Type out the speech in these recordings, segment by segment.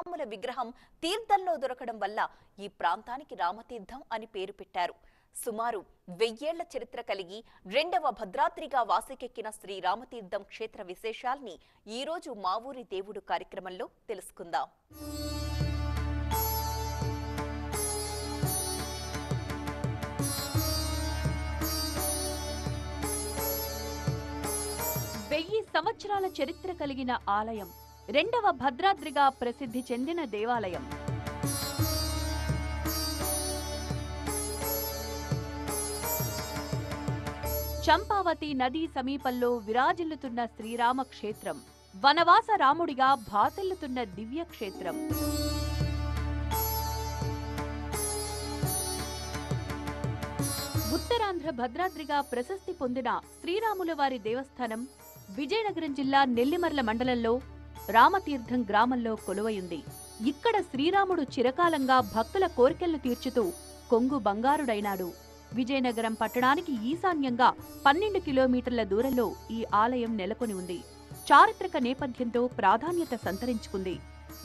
శ్రీరాముల విగ్రహం తీర్థంలో దొరకడం వల్ల ఈ ప్రాంతానికి రామతీర్థం అని పేరు పెట్టారు. సుమారు 1000 ఏళ్ల చరిత్ర కలిగి రెండవ భద్రాద్రిగా వాసికెక్కిన శ్రీరామతీర్థం క్షేత్ర విశేషాల్ని ఈ రోజు మా ఊరి దేవుడు కార్యక్రమంలో తెలుసుకుందాం. వెయ్యి సంవత్సరాల చరిత్ర కలిగిన ఆలయం, రెండవ భద్రాద్రిగా ప్రసిద్ధి చెందిన దేవాలయం. చంపావతి నదీ సమీపంలో విరాజిల్లుతున్న శ్రీరామ క్షేత్రం, వనవాస రాముడిగా భాసిల్లుతున్న దివ్య క్షేత్రం. ఉత్తరాంధ్ర భద్రాద్రిగా ప్రశస్తి పొందిన శ్రీరాముల వారి దేవస్థానం విజయనగరం జిల్లా నెల్లిమర్ల మండలంలో రామతీర్థం గ్రామంలో కొలువయుంది. ఇక్కడ శ్రీరాముడు చిరకాలంగా భక్తుల కోరికలను తీర్చుతూ కొంగు బంగారుడైనాడు. విజయనగరం పట్టణానికి ఈశాన్యంగా 12 కిలోమీటర్ల దూరంలో ఈ ఆలయం నెలకొని ఉంది. చారిత్రక నేపథ్యంతో ప్రాధాన్యత సంతరించుకుంది.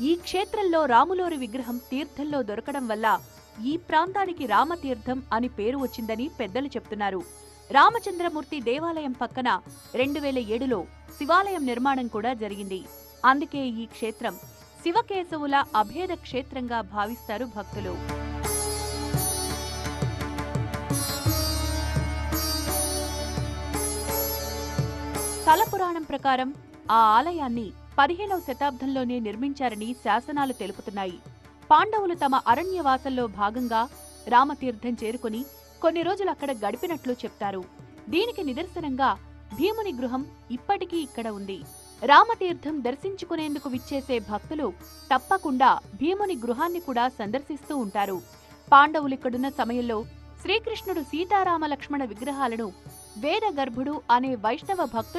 ఈ క్షేత్రంలో రాములోరి విగ్రహం తీర్థంలో దొరకడం వల్ల ఈ ప్రాంతానికి రామతీర్థం అని పేరు వచ్చిందని పెద్దలు చెప్తున్నారు. రామచంద్రమూర్తి దేవాలయం పక్కన 2007లో శివాలయం నిర్మాణం కూడా జరిగింది. అందుకే ఈ క్షేత్రం శివకేశవుల అభేద క్షేత్రంగా భావిస్తారు భక్తులు. స్థల పురాణం ప్రకారం ఆ ఆలయాన్ని 15వ శతాబ్దంలోనే నిర్మించారని శాసనాలు తెలుపుతున్నాయి. పాండవులు తమ అరణ్యవాసంలో భాగంగా రామతీర్థం చేరుకుని కొన్ని రోజులు అక్కడ గడిపినట్లు చెప్తారు. దీనికి నిదర్శనంగా భీముని గృహం ఇప్పటికీ ఇక్కడ ఉంది. రామతీర్థం దర్శించుకునేందుకు విచ్చేసే భక్తులు తప్పకుండా భీముని గృహాన్ని కూడా సందర్శిస్తూ ఉంటారు. పాండవులిక్కడున్న సమయంలో శ్రీకృష్ణుడు సీతారామ లక్ష్మణ విగ్రహాలను వేదగర్భుడు అనే వైష్ణవ భక్తుడు